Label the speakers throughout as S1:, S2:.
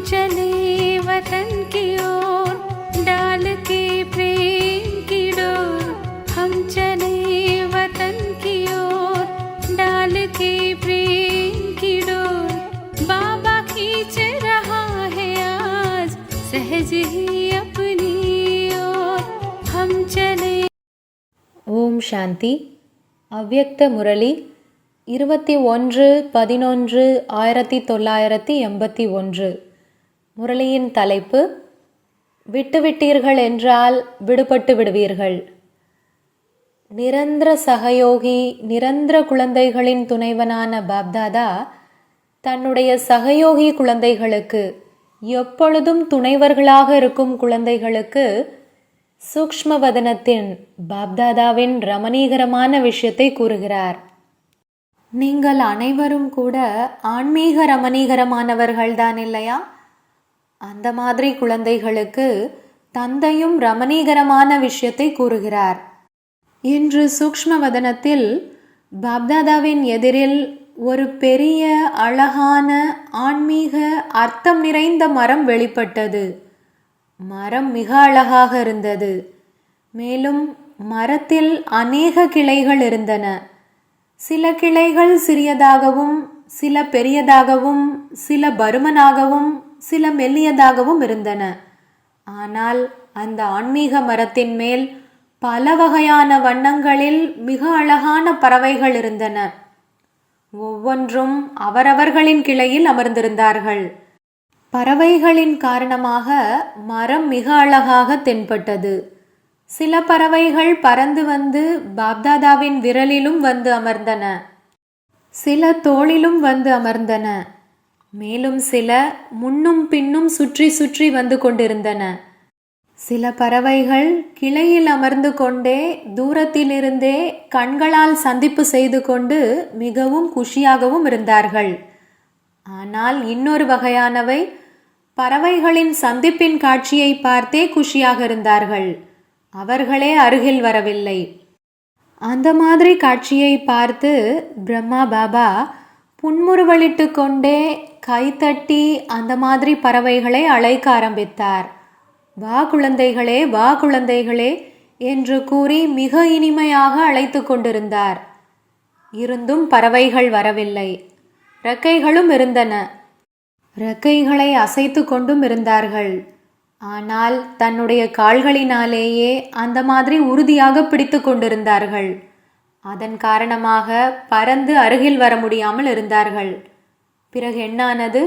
S1: चले वतन की ओर डाल के प्रेम की डोर। हम चले वतन की ओर डाल के प्रेम की डोर। बाबा खींच रहा है आज सहज ही अपनी ओर। हम चले।
S2: ஓம் சாந்தி. அவ்யக்த முரளி 21/11/1981. முரளியின் தலைப்பு: விட்டுவிட்டீர்கள் என்றால் விடுபட்டு விடுவீர்கள். நிரந்தர சகயோகி, நிரந்தர குழந்தைகளின் துணைவனான பாப்தாதா தன்னுடைய சகயோகி குழந்தைகளுக்கு, எப்பொழுதும் துணைவர்களாக இருக்கும் குழந்தைகளுக்கு சூக்ஷ்மவதனத்தின் பாப்தாதாவின் ரமணீகரமான விஷயத்தை கூறுகிறார். நீங்கள் அனைவரும் கூட ஆன்மீக ரமணீகரமானவர்கள்தான் இல்லையா? அந்த மாதிரி குழந்தைகளுக்கு தந்தையும் ரமணீகரமான விஷயத்தை கூறுகிறார். இன்று சூக்ஷ்மவதனத்தில் பாப்தாதாவின் எதிரில் ஒரு பெரிய அழகான ஆன்மீக அர்த்தம் நிறைந்த மரம் வெளிப்பட்டது. மரம் மிக அழகாக இருந்தது. மேலும் மரத்தில் அநேக கிளைகள் இருந்தன. சில கிளைகள் சிறியதாகவும், சில பெரியதாகவும், சில பருமனாகவும், சில மெல்லியதாகவும் இருந்தன. ஆனால் அந்த ஆன்மீக மரத்தின் மேல் பல வகையான வண்ணங்களில் மிக அழகான பறவைகள் இருந்தன. ஒவ்வொன்றும் அவரவர்களின் கிளையில் அமர்ந்திருந்தார்கள். பறவைகளின் காரணமாக மரம் மிக அழகாக தென்பட்டது. சில பறவைகள் பறந்து வந்து பாப்தாதாவின் விரலிலும் வந்து அமர்ந்தன, சில தோளிலும் வந்து அமர்ந்தன. மேலும் சில முன்னும் பின்னும் சுற்றி சுற்றி வந்து கொண்டிருந்தன. சில பறவைகள் கிளையில் அமர்ந்து கொண்டே தூரத்திலிருந்தே கண்களால் சந்திப்பு செய்து கொண்டு மிகவும் குஷியாகவும் இருந்தார்கள். ஆனால் இன்னொரு வகையானவை பறவைகளின் சந்திப்பின் காட்சியை பார்த்தே குஷியாக இருந்தார்கள். அவர்களே அருகில் வரவில்லை. அந்த மாதிரி காட்சியை பார்த்து பிரம்மா பாபா புன்முறுவலிட்டு கொண்டே கைத்தட்டி அந்த மாதிரி பறவைகளை அழைக்க ஆரம்பித்தார். வா குழந்தைகளே, வா குழந்தைகளே என்று கூறி மிக இனிமையாக அழைத்து கொண்டிருந்தார். இருந்தும் பறவைகள் வரவில்லை. இறக்கைகளும் இருந்தன. இறக்கைகளை அசைத்து கொண்டும் இருந்தார்கள். ஆனால் தன்னுடைய கால்களினாலேயே அந்த மாதிரி உறுதியாக பிடித்து கொண்டிருந்தார்கள். அதன் காரணமாக பறந்து அருகில் வர முடியாமல் இருந்தார்கள். பிறகு என்னானது?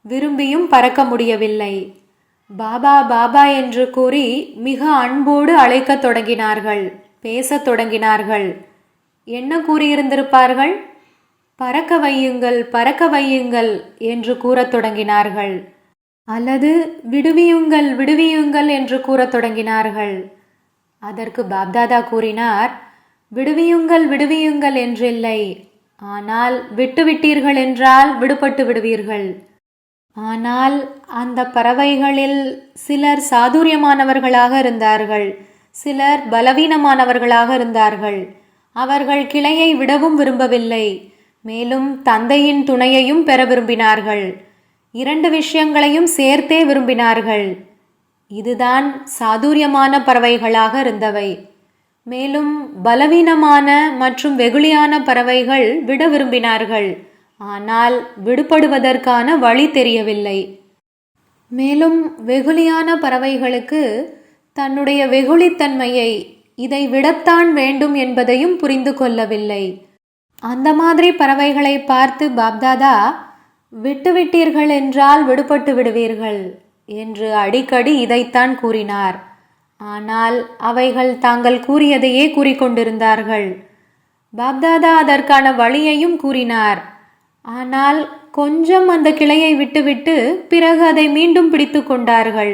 S2: விரும்பியும் பறக்க முடியவில்லை. பாபா பாபா என்று கூறி மிக அன்போடு அழைக்கத் தொடங்கினார்கள், பேசத் தொடங்கினார்கள். என்ன கூறியிருந்திருப்பார்கள்? பறக்க வையுங்கள், பறக்க வையுங்கள் என்று கூறத் தொடங்கினார்கள். அல்லது விடுவியுங்கள், விடுவியுங்கள் என்று கூறத் தொடங்கினார்கள். அதற்கு பாப்தாதா கூறினார், விடுவியுங்கள், விடுவியுங்கள் என்றில்லை. ஆனால் விட்டுவிட்டீர்கள் என்றால் விடுபட்டு விடுவீர்கள். ஆனால் அந்த பறவைகளில் சிலர் சாதுரியமானவர்களாக இருந்தார்கள், சிலர் பலவீனமானவர்களாக இருந்தார்கள். அவர்கள் கிளையை விடவும் விரும்பவில்லை. மேலும் தந்தையின் துணையையும் பெற விரும்பினார்கள். இரண்டு விஷயங்களையும் சேர்த்தே விரும்பினார்கள். இதுதான் சாதுரியமான பறவைகளாக இருந்தவை. மேலும் பலவீனமான மற்றும் வெகுளியான பறவைகள் விட விரும்பினார்கள். ஆனால் விடுபடுவதற்கான வழி தெரியவில்லை. மேலும் வெகுளியான பறவைகளுக்கு தன்னுடைய வெகுளித்தன்மையை, இதை விடத்தான் வேண்டும் என்பதையும் புரிந்து கொள்ளவில்லை. அந்த மாதிரி பறவைகளை பார்த்து பாப்தாதா விட்டுவிட்டீர்கள் என்றால் விடுபட்டு விடுவீர்கள் என்று அடிக்கடி இதைத்தான் கூறினார். ஆனால் அவைகள் தாங்கள் கூறியதையே கூறிக்கொண்டிருந்தார்கள். பாப்தாதா அதற்கான வழியையும் கூறினார். ஆனால் கொஞ்சம் அந்த கிளையை விட்டுவிட்டு பிறகு அதை மீண்டும் பிடித்து கொண்டார்கள்.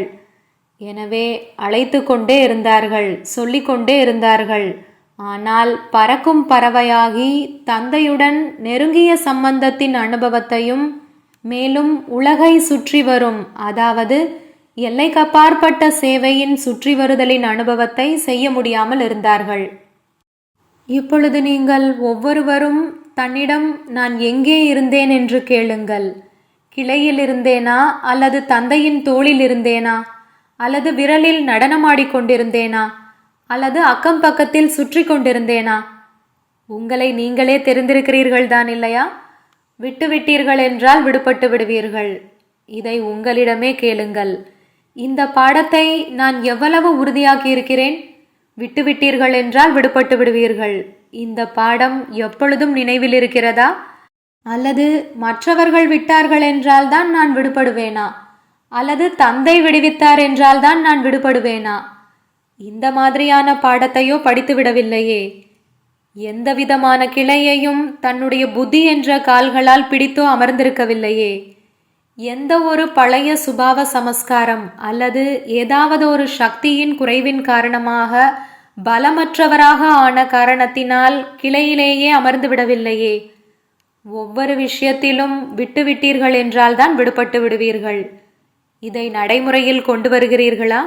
S2: எனவே அழைத்து கொண்டே இருந்தார்கள், சொல்லிக்கொண்டே இருந்தார்கள். ஆனால் பறக்கும் பறவையாகி தந்தையுடன் நெருங்கிய சம்பந்தத்தின் அனுபவத்தையும் மேலும் உலகை சுற்றி வரும், அதாவது எல்லைக்கப்பாற்பட்ட சேவையின் சுற்றி வருதலின் அனுபவத்தை செய்ய முடியாமல் இருந்தார்கள். இப்பொழுது நீங்கள் ஒவ்வொருவரும் தன்னிடம் நான் எங்கே இருந்தேன் என்று கேளுங்கள். கிளையில் இருந்தேனா, அல்லது தந்தையின் தோளில் இருந்தேனா, அல்லது விரலில் நடனமாடிக்கொண்டிருந்தேனா, அல்லது அக்கம் பக்கத்தில் சுற்றி கொண்டிருந்தேனா? உங்களை நீங்களே தெரிந்திருக்கிறீர்கள் தான் இல்லையா? விட்டுவிட்டீர்கள் என்றால் விடுபட்டு விடுவீர்கள். இதை உங்களிடமே கேளுங்கள். இந்த பாடத்தை நான் எவ்வளவு உறுதியாக்கி இருக்கிறேன்? விட்டுவிட்டீர்கள் என்றால் விடுபட்டு விடுவீர்கள். இந்த பாடம் எப்பொழுதும் நினைவில் இருக்கிறதா? அல்லது மற்றவர்கள் விட்டார்கள் என்றால் தான் நான் விடுபடுவேனா, அல்லது தந்தை விடுவித்தார் என்றால் தான் நான் விடுபடுவேனா? இந்த மாதிரியான பாடத்தையோ படித்து விடவில்லையே. எந்த விதமான கிளையையும் தன்னுடைய புத்தி என்ற கால்களால் பிடித்தோ அமர்ந்திருக்கவில்லையே. எந்த ஒரு பழைய சுபாவ சமஸ்காரம் அல்லது ஏதாவது ஒரு சக்தியின் குறைவின் காரணமாக பலமற்றவராக ஆன காரணத்தினால் கிளையிலேயே அமர்ந்து விடவில்லையே. ஒவ்வொரு விஷயத்திலும் விட்டுவிட்டீர்கள் என்றால் தான் விடுபட்டு விடுவீர்கள். இதை நடைமுறையில் கொண்டு வருகிறீர்களா?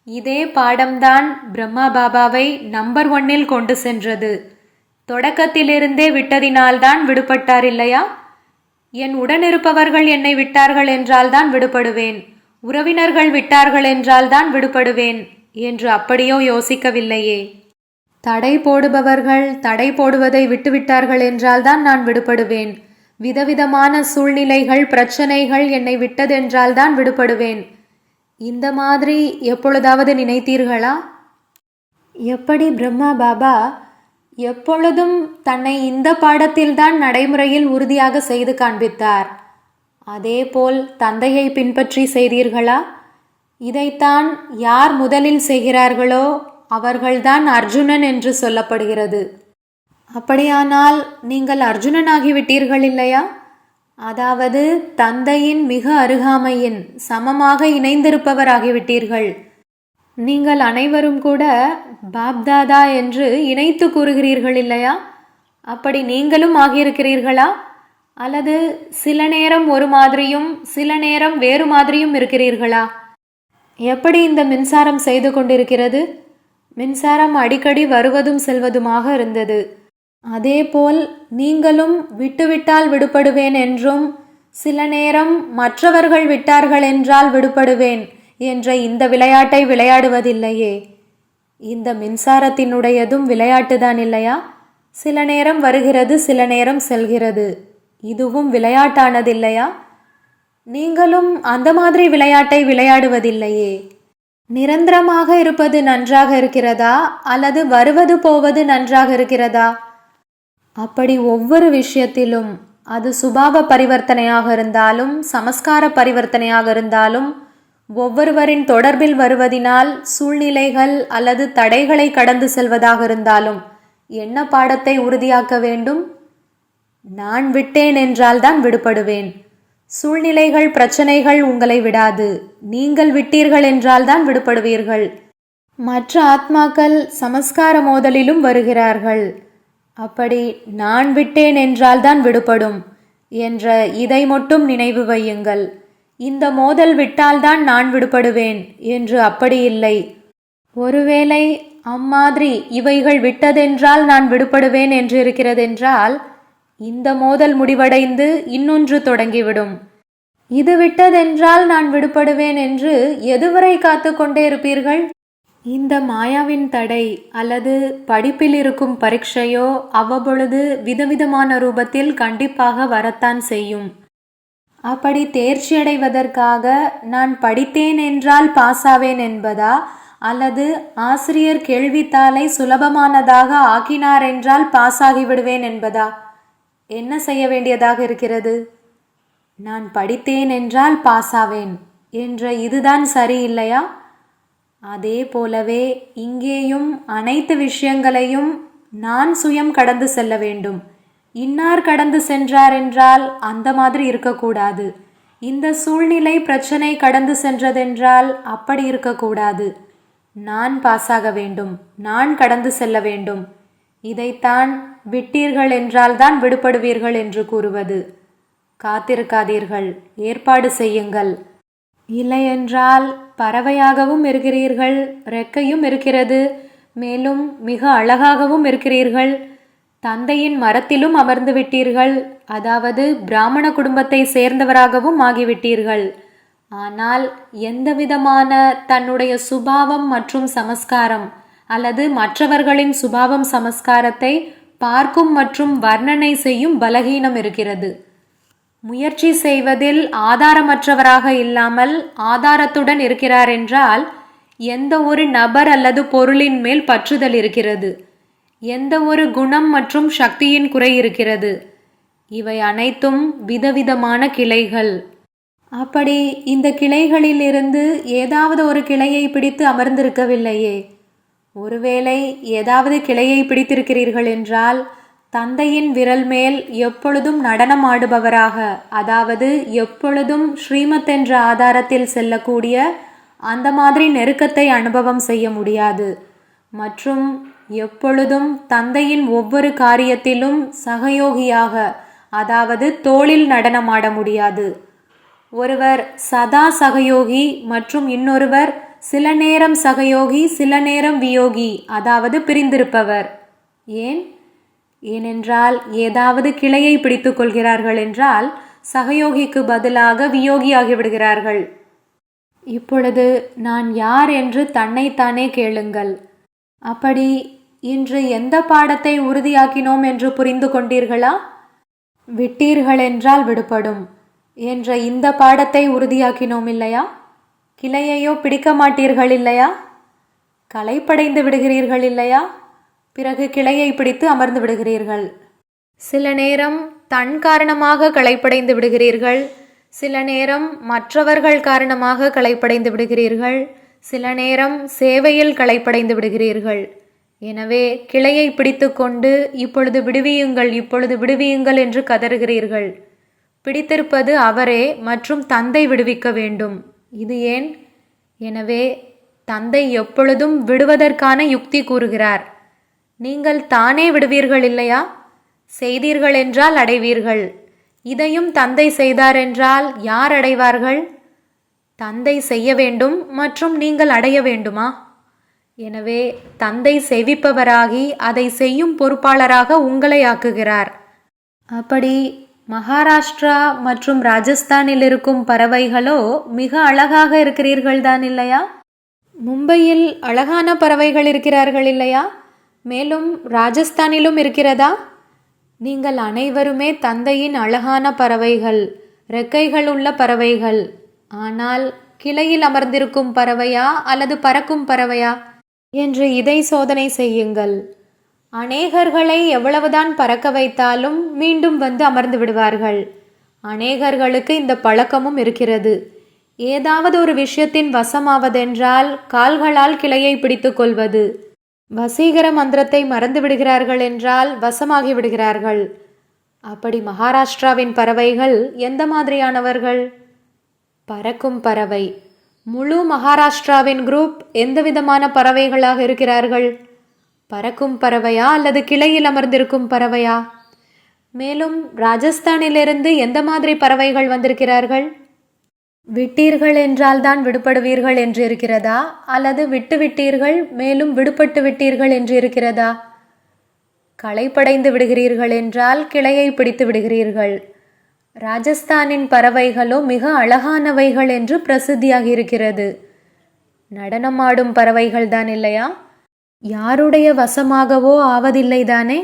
S2: இதே பாடம்தான் பிரம்மா பாபாவை நம்பர் 1 கொண்டு சென்றது. தொடக்கத்திலிருந்தே விட்டதினால்தான் விடுபட்டார் இல்லையா? என் உடனிருப்பவர்கள் என்னை விட்டார்கள் என்றால் தான் விடுபடுவேன், உறவினர்கள் விட்டார்கள் என்றால் தான் விடுபடுவேன் என்று அப்படியோ யோசிக்கவில்லையே. தடை போடுபவர்கள் தடை போடுவதை விட்டுவிட்டார்கள் என்றால் தான் நான் விடுபடுவேன், விதவிதமான சூழ்நிலைகள் பிரச்சனைகள் என்னை விட்டதென்றால் தான் விடுபடுவேன். இந்த மாதிரி எப்பொழுதாவது நினைத்தீர்களா? எப்படி பிரம்மா பாபா எப்பொழுதும் தன்னை இந்த பாடத்தில்தான் நடைமுறையில் உறுதியாக செய்து காண்பித்தார். அதேபோல் தந்தையை பின்பற்றி செய்தீர்களா? இதைத்தான் யார் முதலில் செய்கிறார்களோ அவர்கள்தான் அர்ஜுனன் என்று சொல்லப்படுகிறது. அப்படியானால் நீங்கள் அர்ஜுனனாகிவிட்டீர்கள் இல்லையா? அதாவது தந்தையின் மிக அருகாமையின் சமமாக இணைந்திருப்பவராகிவிட்டீர்கள். நீங்கள் அனைவரும் கூட பாப்தாதா என்று இணைத்து கூறுகிறீர்கள் இல்லையா? அப்படி நீங்களும் ஆகியிருக்கிறீர்களா? அல்லது சில நேரம் ஒரு மாதிரியும் சில நேரம் வேறு மாதிரியும் இருக்கிறீர்களா? எப்படி இந்த மின்சாரம் செய்து கொண்டிருக்கிறது? மின்சாரம் அடிக்கடி வருவதும் செல்வதுமாக இருந்தது. அதேபோல் நீங்களும் விட்டுவிட்டால் விடுபடுவேன் என்றும் சில நேரம் மற்றவர்கள் விட்டார்கள் என்றால் விடுபடுவேன் என்ற இந்த விளையாட்டை விளையாடுவதில்லையே. இந்த மின்சாரத்தினுடையதும் விளையாட்டுதான் இல்லையா? சில நேரம் வருகிறது, சில நேரம் செல்கிறது. இதுவும் விளையாட்டானதில்லையா? நீங்களும் அந்த மாதிரி விளையாட்டை விளையாடுவதில்லையே. நிரந்தரமாக இருப்பது நன்றாக இருக்கிறதா, அல்லது வருவது போவது நன்றாக இருக்கிறதா? அப்படி ஒவ்வொரு விஷயத்திலும், அது சுபாவ பரிவர்த்தனையாக இருந்தாலும் சமஸ்கார பரிவர்த்தனையாக இருந்தாலும், ஒவ்வொருவரின் தொடர்பில் வருவதினால் சூழ்நிலைகள் அல்லது தடைகளை கடந்து செல்வதாக இருந்தாலும் என்ன பாடத்தை உறுதியாக்க வேண்டும்? நான் விட்டேன் என்றால் தான் விடுபடுவேன். சூழ்நிலைகள் பிரச்சனைகள் உங்களை விடாது. நீங்கள் விட்டீர்கள் என்றால் தான் விடுபடுவீர்கள். மற்ற ஆத்மாக்கள் சமஸ்கார மோதலிலும் வருகிறார்கள். அப்படி நான் விட்டேன் என்றால் தான் விடுபடும் என்ற இதை மட்டும் நினைவு வையுங்கள். இந்த மோதல் விட்டால்தான் நான் விடுபடுவேன் என்று அப்படி இல்லை. ஒருவேளை அம்மாதிரி இவைகள் விட்டதென்றால் நான் விடுபடுவேன் என்று இருக்கிறதென்றால் இந்த மோதல் முடிவடைந்து இன்னொன்று தொடங்கிவிடும். இது விட்டதென்றால் நான் விடுபடுவேன் என்று எதுவரை காத்து கொண்டே இருப்பீர்கள்? இந்த மாயாவின் தடை அல்லது படிப்பில் இருக்கும் பரீட்சையோ அவ்வப்பொழுது விதவிதமான ரூபத்தில் கண்டிப்பாக வரத்தான் செய்யும். அப்படி தேர்ச்சியடைவதற்காக நான் படித்தேன் என்றால் பாஸாவேன் என்பதா, அல்லது ஆசிரியர் கேள்வித்தாளை சுலபமானதாக ஆக்கினார் என்றால் பாஸாகிவிடுவேன் என்பதா? என்ன செய்ய வேண்டியதாக இருக்கிறது? நான் படித்தேன் என்றால் பாஸாவேன் என்ற இதுதான் சரி இல்லையா? அதே போலவே இங்கேயும் அனைத்து விஷயங்களையும் நான் சுயம் கடந்து செல்ல வேண்டும். இன்னார் கடந்து சென்றார் என்றால் அந்த மாதிரி இருக்கக்கூடாது. இந்த சூழ்நிலை பிரச்சனை கடந்து சென்றதென்றால் அப்படி இருக்கக்கூடாது. நான் பாஸாக வேண்டும், நான் கடந்து செல்ல வேண்டும். இதைத்தான் விட்டீர்கள் என்றால்தான் விடுபடுவீர்கள் என்று கூறுவது. காத்திருக்காதீர்கள், ஏற்பாடு செய்யுங்கள். இல்லையென்றால் பறவையாகவும் இருக்கிறீர்கள், ரெக்கையும் இருக்கிறது, மேலும் மிக அழகாகவும் இருக்கிறீர்கள். தந்தையின் மரத்திலும் அமர்ந்து விட்டீர்கள், அதாவது பிராமண குடும்பத்தை சேர்ந்தவராகவும் ஆகிவிட்டீர்கள். ஆனால் எந்தவிதமான தன்னுடைய சுபாவம் மற்றும் சமஸ்காரம் அல்லது மற்றவர்களின் சுபாவம் சமஸ்காரத்தை பார்க்கும் மற்றும் வர்ணனை செய்யும் பலகீனம் இருக்கிறது. முயற்சி செய்வதில் ஆதாரமற்றவராக இல்லாமல் ஆதாரத்துடன் இருக்கிறார் என்றால் எந்த ஒரு நபர் அல்லது பொருளின் மேல் பற்றுதல் இருக்கிறது. எந்த ஒரு குணம் மற்றும் சக்தியின் குறை இருக்கிறது. இவை அனைத்தும் விதவிதமான கிளைகள். அப்படி இந்த கிளைகளிலிருந்து ஏதாவது ஒரு கிளையை பிடித்து அமர்ந்திருக்கவில்லையே. ஒருவேளை ஏதாவது கிளையை பிடித்திருக்கிறீர்கள் என்றால் தந்தையின் விரல் மேல் எப்பொழுதும் நடனம் ஆடுபவராக, அதாவது எப்பொழுதும் ஸ்ரீமத் என்ற ஆதாரத்தில் செல்லக்கூடிய அந்த மாதிரி நெருக்கத்தை அனுபவம் செய்ய முடியாது. மற்றும் எப்பொழுதும் தந்தையின் ஒவ்வொரு காரியத்திலும் சகயோகியாக, அதாவது தோளில் நடனமாட முடியாது. ஒருவர் சதா சகயோகி மற்றும் இன்னொருவர் சில நேரம் சகயோகி, சில நேரம் வியோகி, அதாவது பிரிந்திருப்பவர். ஏனென்றால் ஏதாவது கிளையை பிடித்து கொள்கிறார்கள் என்றால் சகயோகிக்கு பதிலாக வியோகியாகி விடுகிறார்கள். இப்பொழுது நான் யார் என்று தன்னைத்தானே கேளுங்கள். அப்படி இன்று எந்த பாடத்தை உறுதியாக்கினோம் என்று புரிந்து கொண்டீர்களா? விட்டீர்கள் என்றால் விடுபடும் என்ற இந்த பாடத்தை உறுதியாக்கினோம் இல்லையா? கிளையையோ பிடிக்க மாட்டீர்கள் இல்லையா? களைப்படைந்து விடுகிறீர்கள் இல்லையா? பிறகு கிளையை பிடித்து அமர்ந்து விடுகிறீர்கள். சில நேரம் தன் காரணமாக களைப்படைந்து விடுகிறீர்கள், சில நேரம் மற்றவர்கள் காரணமாக களைப்படைந்து விடுகிறீர்கள், சில நேரம் சேவையில் களைப்படைந்து விடுகிறீர்கள். எனவே கிளையை பிடித்து கொண்டு இப்பொழுது விடுவியுங்கள், இப்பொழுது விடுவியுங்கள் என்று கதறுகிறீர்கள். பிடித்திருப்பது அவரே மற்றும் தந்தை விடுவிக்க வேண்டும். இது ஏன்? எனவே தந்தை எப்பொழுதும் விடுவதற்கான யுக்தி கூறுகிறார். நீங்கள் தானே விடுவீர்கள் இல்லையா? செய்தீர்கள் என்றால் அடைவீர்கள். இதையும் தந்தை செய்தார் என்றால் யார் அடைவார்கள்? தந்தை செய்ய வேண்டும் மற்றும் நீங்கள் அடைய வேண்டுமா? எனவே தந்தை செவிப்பவராகி அதை செய்யும் பொறுப்பாளராக உங்களை ஆக்குகிறார். அப்படி மகாராஷ்டிரா மற்றும் ராஜஸ்தானில் இருக்கும் பறவைகளோ மிக அழகாக இருக்கிறீர்கள் தான் இல்லையா? மும்பையில் அழகான பறவைகள் இருக்கிறார்கள் இல்லையா? மேலும் ராஜஸ்தானிலும் இருக்கிறதா? நீங்கள் அனைவருமே தந்தையின் அழகான பறவைகள், ரெக்கைகள் உள்ள பறவைகள். ஆனால் கிளையில் அமர்ந்திருக்கும் பறவையா அல்லது பறக்கும் பறவையா என்று இதை சோதனை செய்யுங்கள். அநேகர்களை எவ்வளவுதான் பறக்க வைத்தாலும் மீண்டும் வந்து அமர்ந்து விடுவார்கள். அநேகர்களுக்கு இந்த பழக்கமும் இருக்கிறது. ஏதாவது ஒரு விஷயத்தின் வசமாவதென்றால் கால்களால் கிளையை பிடித்து கொள்வது. வசீகர மந்திரத்தை மறந்து விடுகிறார்கள் என்றால் வசமாகி விடுகிறார்கள். அப்படி மகாராஷ்டிராவின் பறவைகள் எந்த மாதிரியானவர்கள்? பறக்கும் பறவை. முழு மகாராஷ்டிராவின் குரூப் எந்த விதமான பறவைகளாக இருக்கிறார்கள்? பறக்கும் பறவையா அல்லது கிளையில் அமர்ந்திருக்கும் பறவையா? மேலும் ராஜஸ்தானிலிருந்து எந்த மாதிரி பறவைகள் வந்திருக்கிறார்கள்? விட்டீர்கள் என்றால் தான் விடுபடுவீர்கள் என்று இருக்கிறதா அல்லது விட்டு விட்டீர்கள் மேலும் விடுபட்டு விட்டீர்கள் என்று இருக்கிறதா? களைப்படைந்து விடுகிறீர்கள் என்றால் கிளையை பிடித்து விடுகிறீர்கள். ராஜஸ்தானின் பறவைகளோ மிக அழகானவைகள் என்று பிரசித்தியாகி இருக்கிறது. நடனமாடும் பறவைகள் தான் இல்லையா? யாருடைய வசமாகவோ ஆவதில்லைதானே?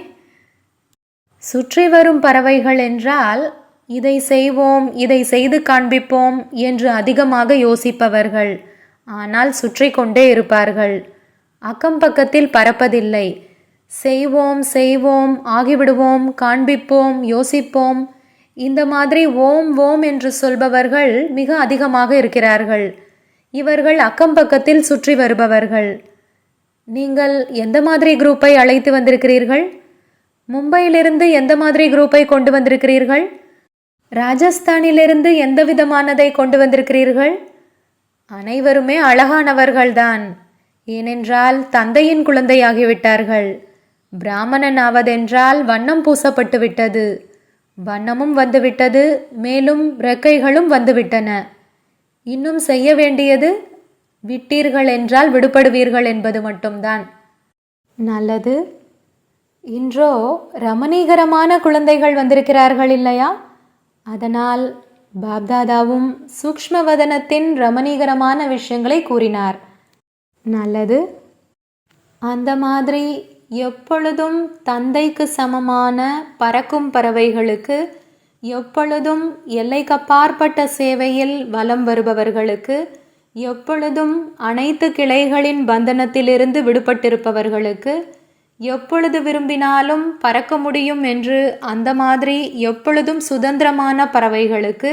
S2: சுற்றி வரும் பறவைகள் என்றால் இதை செய்வோம், இதை செய்து காண்பிப்போம் என்று அதிகமாக யோசிப்பவர்கள். ஆனால் சுற்றி கொண்டே இருப்பார்கள். அக்கம் பக்கத்தில் பறப்பதில்லை. செய்வோம் செய்வோம், ஆகிவிடுவோம், காண்பிப்போம், யோசிப்போம், இந்த மாதிரி ஓம் ஓம் என்று சொல்பவர்கள் மிக அதிகமாக இருக்கிறார்கள். இவர்கள் அக்கம் பக்கத்தில் சுற்றி வருபவர்கள். நீங்கள் எந்த மாதிரி குரூப்பை அழைத்து வந்திருக்கிறீர்கள்? மும்பையிலிருந்து எந்த மாதிரி குரூப்பை கொண்டு வந்திருக்கிறீர்கள்? ராஜஸ்தானிலிருந்து எந்த விதமானதை கொண்டு வந்திருக்கிறீர்கள்? அனைவருமே அழகானவர்கள்தான். ஏனென்றால் தந்தையின் குழந்தையாகிவிட்டார்கள். பிராமணன் ஆவதென்றால் வண்ணம் பூசப்பட்டு விட்டது. வண்ணமும் வந்துவிட்டது, மேலும் ரெக்கைகளும் வந்துவிட்டன. இன்னும் செய்ய வேண்டியது விட்டீர்கள் என்றால் விடுபடுவீர்கள் என்பது மட்டும்தான். நல்லது. இன்றோ ரமணீகரமான குழந்தைகள் வந்திருக்கிறார்கள் இல்லையா? அதனால் பாப்தாதாவும் சூக்ஷ்மவதனத்தின் ரமணீகரமான விஷயங்களை கூறினார். நல்லது. அந்த மாதிரி எப்பொழுதும் தந்தைக்கு சமமான பறக்கும் பறவைகளுக்கு, எப்பொழுதும் எல்லைக்கப்பாற்பட்ட சேவையில் வலம் வருபவர்களுக்கு, எப்பொழுதும் அனைத்து கிளைகளின் பந்தனத்திலிருந்து விடுபட்டிருப்பவர்களுக்கு, எப்பொழுது விரும்பினாலும் பறக்க முடியும் என்று அந்த மாதிரி எப்பொழுதும் சுதந்திரமான பறவைகளுக்கு,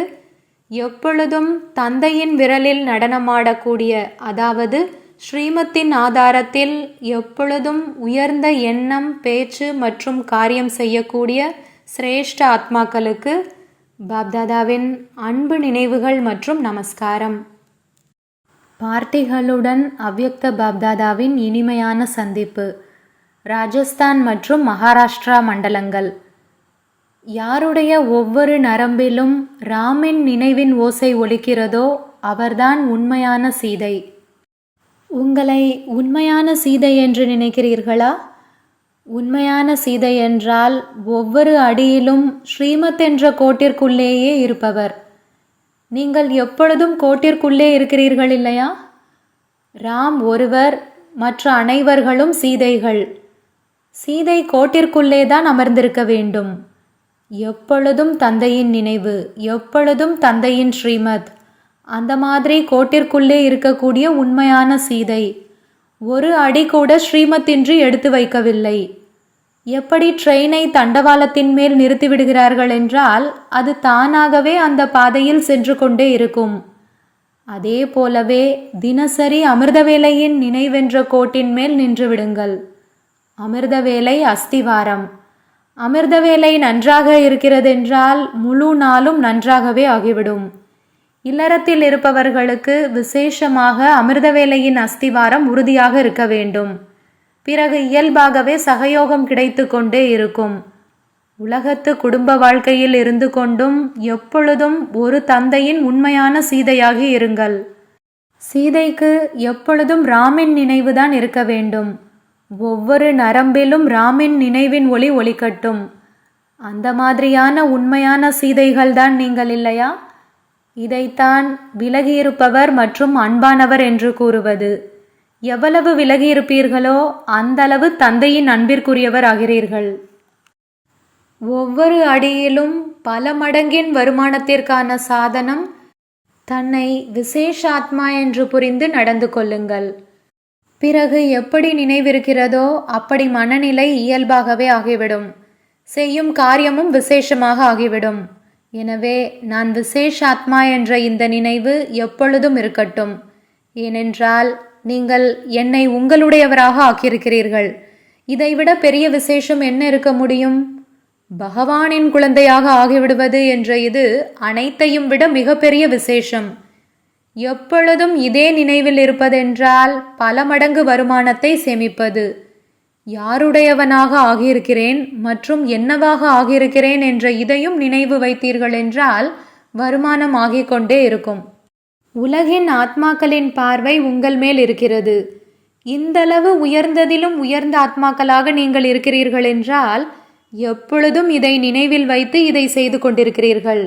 S2: எப்பொழுதும் தந்தையின் விரலில் நடனமாடக்கூடிய, அதாவது ஸ்ரீமத்தின் ஆதாரத்தில் எப்பொழுதும் உயர்ந்த எண்ணம், பேச்சு மற்றும் காரியம் செய்யக்கூடிய சிரேஷ்ட ஆத்மாக்களுக்கு பாப்தாதாவின் அன்பு நினைவுகள் மற்றும் நமஸ்காரம். பார்ட்டிகளுடன் அவ்யக்த பாப்தாதாவின் இனிமையான சந்திப்பு. ராஜஸ்தான் மற்றும் மகாராஷ்டிரா மண்டலங்கள். யாருடைய ஒவ்வொரு நரம்பிலும் ராமின் நினைவின் ஓசை ஒலிக்கிறதோ அவர்தான் உண்மையான சீதை. உங்களை உண்மையான சீதை என்று நினைக்கிறீர்களா? உண்மையான சீதை என்றால் ஒவ்வொரு அடியிலும் ஸ்ரீமத் என்ற கோட்டிற்குள்ளேயே இருப்பவர். நீங்கள் எப்பொழுதும் கோட்டிற்குள்ளே இருக்கிறீர்கள் இல்லையா? ராம் ஒருவர், மற்ற அனைவர்களும் சீதைகள். சீதை கோட்டிற்குள்ளே தான் அமர்ந்திருக்க வேண்டும். எப்பொழுதும் தந்தையின் நினைவு, எப்பொழுதும் தந்தையின் ஸ்ரீமத். அந்த மாதிரி கோட்டிற்குள்ளே இருக்கக்கூடிய உண்மையான சீதை ஒரு அடி கூட ஸ்ரீமத்தின்றி எடுத்து வைக்கவில்லை. எப்படி ட்ரெயினை தண்டவாளத்தின் மேல் நிறுத்திவிடுகிறார்கள் என்றால் அது தானாகவே அந்த பாதையில் சென்று கொண்டே இருக்கும். அதே போலவே தினசரி அமிர்தவேலையின் நினைவென்ற கோட்டின் மேல் நின்று விடுங்கள். அமிர்தவேலை அஸ்திவாரம். அமிர்தவேலை நன்றாக இருக்கிறதென்றால் முழு நாளும் நன்றாகவே ஆகிவிடும். இல்லறத்தில் இருப்பவர்களுக்கு விசேஷமாக அமிர்தவேலையின் அஸ்திவாரம் உறுதியாக இருக்க வேண்டும். பிறகு இயல்பாகவே சகயோகம் கிடைத்து கொண்டே இருக்கும். உலகத்து குடும்ப வாழ்க்கையில் இருந்து கொண்டும் எப்பொழுதும் ஒரு தந்தையின் உண்மையான சீதையாகி இருங்கள். சீதைக்கு எப்பொழுதும் ராமின் நினைவுதான் இருக்க வேண்டும். ஒவ்வொரு நரம்பிலும் ராமின் நினைவின் ஒளி ஒலிக்கட்டும். அந்த மாதிரியான உண்மையான சீதைகள்தான் நீங்கள் இல்லையா? இதைத்தான் விலகியிருப்பவர் மற்றும் அன்பானவர் என்று கூறுவது. எவ்வளவு விலகியிருப்பீர்களோ அந்தளவு தந்தையின் அன்பிற்குரியவர் ஆகிறீர்கள். ஒவ்வொரு அடியிலும் பல மடங்கின் வருமானத்திற்கான சாதனம் தன்னை விசேஷாத்மா என்று புரிந்து நடந்து கொள்ளுங்கள். பிறகு எப்படி நினைவிருக்கிறதோ அப்படி மனநிலை இயல்பாகவே ஆகிவிடும். செய்யும் காரியமும் விசேஷமாக ஆகிவிடும். எனவே நான் விசேஷாத்மா என்ற இந்த நினைவு எப்பொழுதும் இருக்கட்டும். ஏனென்றால் நீங்கள் என்னை உங்களுடையவராக ஆக்கியிருக்கிறீர்கள். இதைவிட பெரிய விசேஷம் என்ன இருக்க முடியும்? பகவானின் குழந்தையாக ஆகிவிடுவது என்ற இது அனைத்தையும் விட மிகப்பெரிய விசேஷம். எப்பொழுதும் இதே நினைவில் இருப்பதென்றால் பல மடங்கு வருமானத்தை சேமிப்பது. யாருடையவனாக ஆகியிருக்கிறேன் மற்றும் என்னவாக ஆகியிருக்கிறேன் என்ற இதையும் நினைவு வைத்தீர்கள் என்றால் வருமானம் ஆகிக்கொண்டே இருக்கும். உலகின் ஆத்மாக்களின் பார்வை உங்கள் மேல் இருக்கிறது. இந்தளவு உயர்ந்ததிலும் உயர்ந்த ஆத்மாக்களாக நீங்கள் இருக்கிறீர்கள் என்றால் எப்பொழுதும் இதை நினைவில் வைத்து இதை செய்து கொண்டிருக்கிறீர்கள்.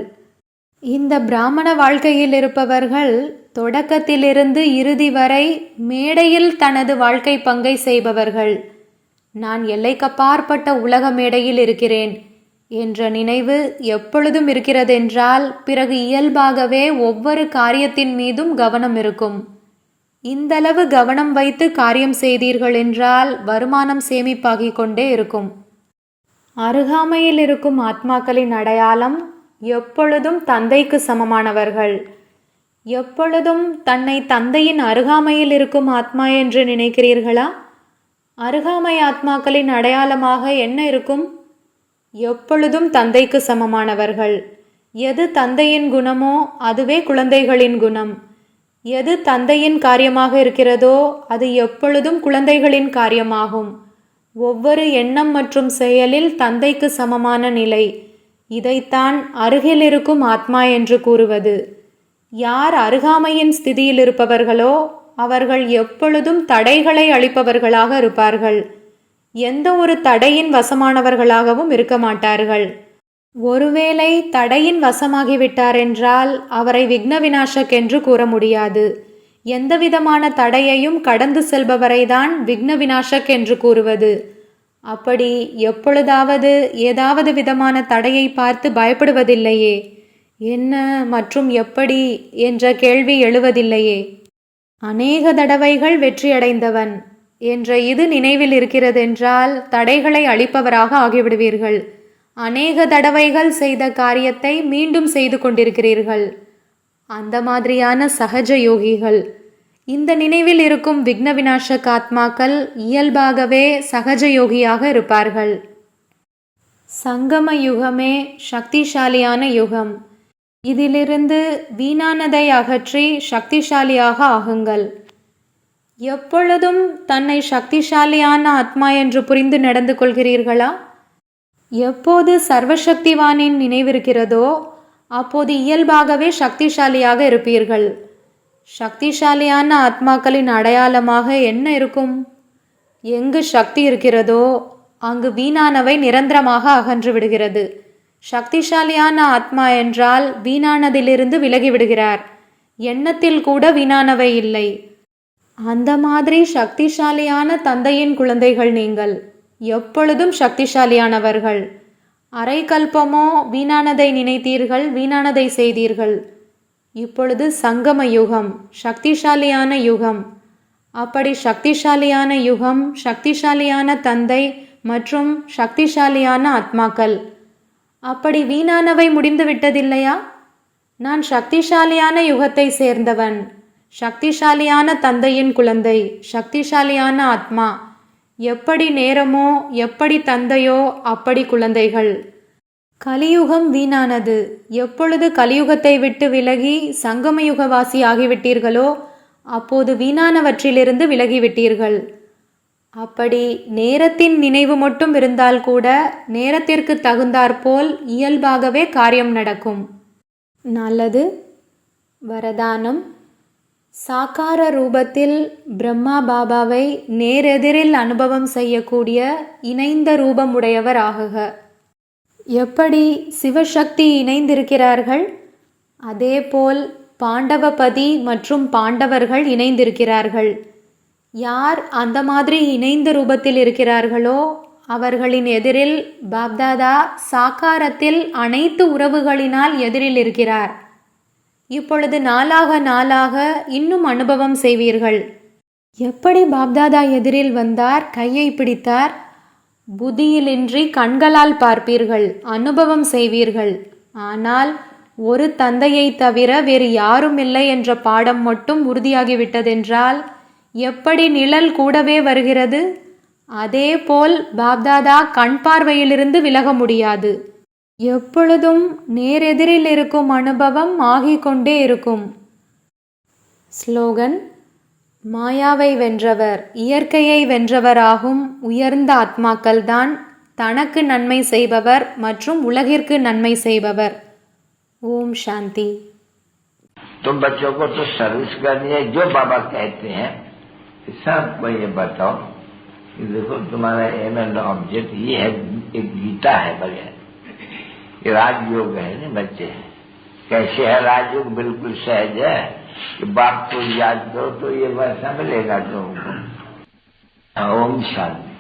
S2: இந்த பிராமண வாழ்க்கையில் இருப்பவர்கள் தொடக்கத்திலிருந்து இறுதி வரை மேடையில் தனது வாழ்க்கை பங்கை செய்பவர்கள். நான் எல்லைக்கப்பாற்பட்ட உலக மேடையில் இருக்கிறேன் என்ற நினைவு எப்பொழுதும் இருக்கிறதென்றால் பிறகு இயல்பாகவே ஒவ்வொரு காரியத்தின் மீதும் கவனம் இருக்கும். இந்தளவு கவனம் வைத்து காரியம் செய்தீர்கள் என்றால் வருமானம் சேமிப்பாகிக் கொண்டே இருக்கும். அருகாமையில் இருக்கும் ஆத்மாக்களின் அடையாளம் எப்பொழுதும் தந்தைக்கு சமமானவர்கள். எப்பொழுதும் தன்னை தந்தையின் அருகாமையில் இருக்கும் ஆத்மா என்று நினைக்கிறீர்களா? அருகாமை ஆத்மாக்களின் அடையாளமாக என்ன இருக்கும்? எப்பொழுதும் தந்தைக்கு சமமானவர்கள். எது தந்தையின் குணமோ அதுவே குழந்தைகளின் குணம். எது தந்தையின் காரியமாக இருக்கிறதோ அது எப்பொழுதும் குழந்தைகளின் காரியமாகும். ஒவ்வொரு எண்ணம் மற்றும் செயலில் தந்தைக்கு சமமான நிலை. இதைத்தான் அருகில் இருக்கும் ஆத்மா என்று கூறுவது. யார் அருகாமையின் ஸ்திதியில் இருப்பவர்களோ அவர்கள் எப்பொழுதும் தடைகளை அளிப்பவர்களாக இருப்பார்கள். எந்த ஒரு தடையின் வசமானவர்களாகவும் இருக்க மாட்டார்கள். ஒருவேளை தடையின் வசமாகிவிட்டார் என்றால் அவரை விக்ன விநாசக் என்று கூற முடியாது. எந்தவிதமான தடையையும் கடந்து செல்பவரைதான் விக்ன விநாசக் என்று கூறுவது. அப்படி எப்பொழுதாவது ஏதாவது விதமான தடையை பார்த்து பயப்படுவதில்லையே. என்ன மற்றும் எப்படி என்ற கேள்வி எழுவதில்லையே. அநேக தடவைகள் வெற்றியடைந்தவன் என்ற இது நினைவில் இருக்கிறதென்றால் தடைகளை அளிப்பவராக ஆகிவிடுவீர்கள். அநேக தடவைகள் செய்த காரியத்தை மீண்டும் செய்து கொண்டிருக்கிறீர்கள். அந்த மாதிரியான சகஜ யோகிகள். இந்த நினைவில் இருக்கும் விக்ன விநாசக் ஆத்மாக்கள் இயல்பாகவே சகஜ யோகியாக இருப்பார்கள். சங்கம யுகமே சக்திசாலியான யுகம். இதிலிருந்து வீணானதை அகற்றி சக்திசாலியாக ஆகுங்கள். எப்பொழுதும் தன்னை சக்திசாலியான ஆத்மா என்று புரிந்து நடந்து கொள்கிறீர்களா? எப்போது சர்வசக்திவானின் நினைவிருக்கிறதோ அப்போது இயல்பாகவே சக்திசாலியாக இருப்பீர்கள். சக்திசாலியான ஆத்மாக்களின் அடையாளமாக என்ன இருக்கும்? எங்கு சக்தி இருக்கிறதோ அங்கு வீணானவை நிரந்தரமாக அகன்று விடுகிறது. சக்திசாலியான ஆத்மா என்றால் வீணானதிலிருந்து விலகிவிடுகிறார். எண்ணத்தில் கூட வீணானவை இல்லை. அந்த மாதிரி சக்திசாலியான தந்தையின் குழந்தைகள் நீங்கள். எப்பொழுதும் சக்திசாலியானவர்கள். அரை கல்பமோ வீணானதை நினைத்தீர்கள், வீணானதை செய்தீர்கள். இப்பொழுது சங்கம யுகம், சக்திசாலியான யுகம். அப்படி சக்திசாலியான யுகம், சக்திசாலியான தந்தை மற்றும் சக்திசாலியான ஆத்மாக்கள். அப்படி வீணானவை முடிந்து விட்டதில்லையா? நான் சக்திசாலியான யுகத்தை சேர்ந்தவன், சக்திசாலியான தந்தையின் குழந்தை, சக்திசாலியான ஆத்மா. எப்படி நேரமோ எப்படி தந்தையோ அப்படி குழந்தைகள். கலியுகம் வீணானது. எப்பொழுது கலியுகத்தை விட்டு விலகி சங்கமயுகவாசி ஆகிவிட்டீர்களோ அப்போது வீணானவற்றிலிருந்து விலகிவிட்டீர்கள். அப்படி நேரத்தின் நினைவு மட்டும் இருந்தால் கூட நேரத்திற்கு தகுந்தாற்போல் இயல்பாகவே காரியம் நடக்கும். நல்லது. வரதானம். சாக்கார ரூபத்தில் பிரம்மா பாபாவை நேரெதிரில் அனுபவம் செய்யக்கூடிய இணைந்த ரூபம் உடையவர் ஆகுக. எப்படி சிவசக்தி இணைந்திருக்கிறார்கள் அதேபோல் பாண்டவபதி மற்றும் பாண்டவர்கள் இணைந்திருக்கிறார்கள். யார் அந்த மாதிரி இணைந்த ரூபத்தில் இருக்கிறார்களோ அவர்களின் எதிரில் பாப்தாதா சாக்காரத்தில் அனைத்து உறவுகளினால் எதிரில் இருக்கிறார். இப்பொழுது நாளாக நாளாக இன்னும் அனுபவம் செய்வீர்கள். எப்படி பாப்தாதா எதிரில் வந்தார், கையை பிடித்தார். புத்தியிலின்றி கண்களால் பார்ப்பீர்கள், அனுபவம் செய்வீர்கள். ஆனால் ஒரு தந்தையை தவிர வேறு யாரும் இல்லை என்ற பாடம் மட்டும் உறுதியாகிவிட்டதென்றால் எப்படி நிழல் கூடவே வருகிறது அதேபோல் பாப்தாதா கண் பார்வையிலிருந்து விலக முடியாது. எப்பொழுதும் நேரெதிரில் இருக்கும் அனுபவம் ஆகிக்கொண்டே இருக்கும். ஸ்லோகன். மாயாவை வென்றவர் இயற்கையை வென்றவராகும் உயர்ந்த ஆத்மாக்கள்தான் தனக்கு நன்மை செய்பவர் மற்றும் உலகிற்கு நன்மை செய்பவர். ஓம் சாந்தி.
S3: तो बच्चों को तो सर्विस करनी है. जो बाबा कहते हैं सबको ये बताओ कि देखो तुम्हारा एम एंड ऑब्जेक्ट ये है. एक गीता है बढ़िया. ये राजयोग है ना बच्चे. कैसे है राजयोग? बिल्कुल सहज है कि बाप को याद करो तो ये वर्षा मिलेगा तुमको. ओम शांति.